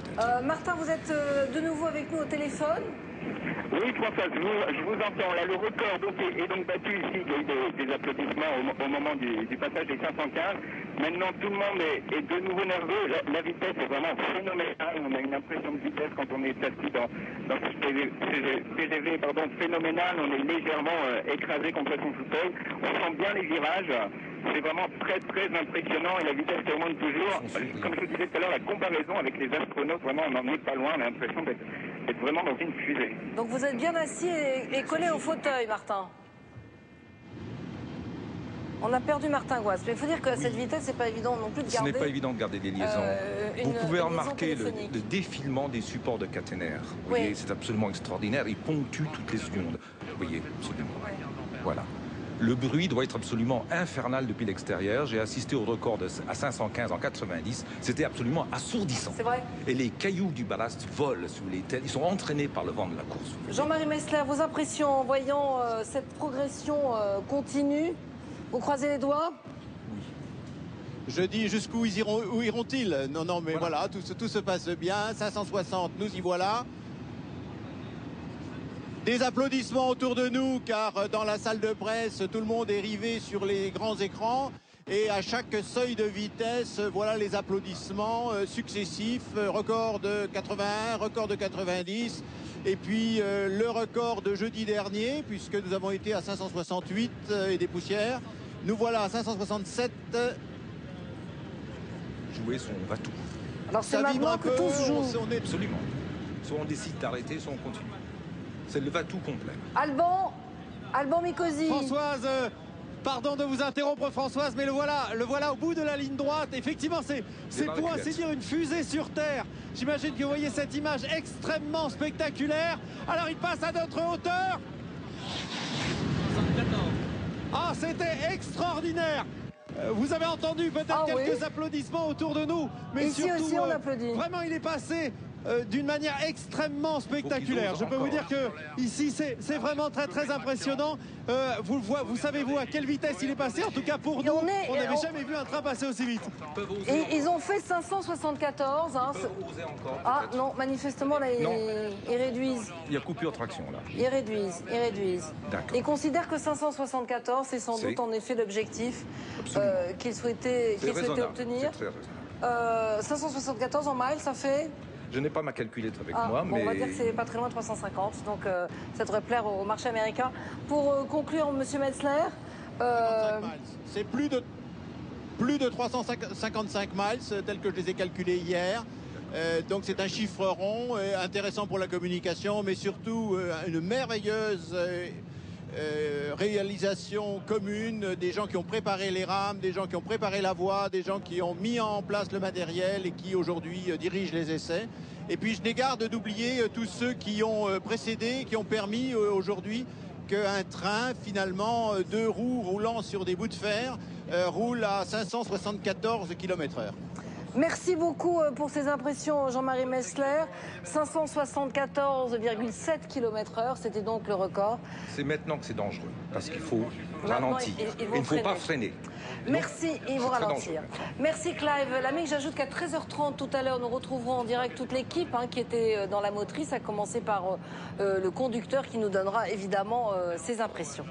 peut-être. Martin, vous êtes de nouveau avec nous au téléphone. Oui, Françoise, je vous entends. Là, le record est donc battu ici. Il y a eu des applaudissements au moment du passage des 515. Maintenant, tout le monde est de nouveau nerveux. La vitesse est vraiment phénoménale. On a une impression de vitesse quand on est assis dans ce TGV phénoménal. On est légèrement écrasé contre son fauteuil. On sent bien les virages. C'est vraiment très, très impressionnant et la vitesse augmente toujours. Comme je vous disais tout à l'heure, la comparaison avec les astronautes, vraiment, on n'en est pas loin. On a l'impression d'être vraiment dans une fusée. Donc vous êtes bien assis et collé au fauteuil, Martin. On a perdu Martin Goisse. Mais il faut dire que cette vitesse, c'est pas évident non plus de garder. Ce n'est pas évident de garder des liaisons. Vous pouvez remarquer le défilement des supports de caténaire. Vous voyez, c'est absolument extraordinaire. Ils ponctuent toutes les secondes. Vous voyez, absolument. Voilà. Le bruit doit être absolument infernal depuis l'extérieur. J'ai assisté au record à 515 en 90. C'était absolument assourdissant. C'est vrai. Et les cailloux du ballast volent sous les têtes. Ils sont entraînés par le vent de la course. Jean-Marie Messler, vos impressions en voyant cette progression continue, vous croisez les doigts? Je dis jusqu'où iront-ils? Non, mais voilà, tout se passe bien. 560, nous y voilà. Des applaudissements autour de nous, car dans la salle de presse, tout le monde est rivé sur les grands écrans. Et à chaque seuil de vitesse, voilà les applaudissements successifs. Record de 81, record de 90. Et puis le record de jeudi dernier, puisque nous avons été à 568 et des poussières. Nous voilà à 567. Jouer son va-tout. Alors c'est maintenant que tous jouent. Absolument. Soit on décide d'arrêter, soit on continue. C'est le va-tout complet. Alban Mikosi. Françoise, pardon de vous interrompre Françoise, mais le voilà au bout de la ligne droite. Effectivement, c'est pour ainsi dire une fusée sur Terre. J'imagine que vous voyez cette image extrêmement spectaculaire. Alors il passe à notre hauteur. Ah, c'était extraordinaire. Vous avez entendu peut-être quelques applaudissements autour de nous, mais ici surtout, aussi on applaudit. Vraiment, il est passé d'une manière extrêmement spectaculaire. Je peux vous dire que ici c'est vraiment très très impressionnant. Vous savez-vous à quelle vitesse il est passé? En tout cas pour nous, on n'avait jamais vu un train passer aussi vite. Et ils ont fait 574. Hein. Ah non, manifestement là ils réduisent. Il y a coupure de traction là. Ils réduisent. D'accord. Ils considèrent que 574 c'est sans doute en effet l'objectif qu'ils souhaitaient obtenir. 574 en miles, ça fait. Je n'ai pas ma calculette avec moi, mais... On va dire que c'est pas très loin de 350, donc ça devrait plaire au marché américain. Pour conclure, Monsieur Metzler... C'est plus de 355 miles, tels que je les ai calculés hier. Donc c'est un chiffre rond, intéressant pour la communication, mais surtout une merveilleuse... réalisation commune, des gens qui ont préparé les rames, des gens qui ont préparé la voie, des gens qui ont mis en place le matériel et qui aujourd'hui dirigent les essais. Et puis je n'ai garde d'oublier tous ceux qui ont précédé, qui ont permis aujourd'hui qu'un train, finalement, 2 roues roulant sur des bouts de fer, roule à 574 km/h. Merci beaucoup pour ces impressions, Jean-Marie Messler. 574,7 km/h, c'était donc le record. C'est maintenant que c'est dangereux, parce qu'il faut ralentir. Il ne faut pas freiner. Merci, ils vont ralentir. Merci Clive. L'ami, j'ajoute qu'à 13h30 tout à l'heure, nous retrouverons en direct toute l'équipe qui était dans la motrice, à commencer par le conducteur qui nous donnera évidemment ses impressions.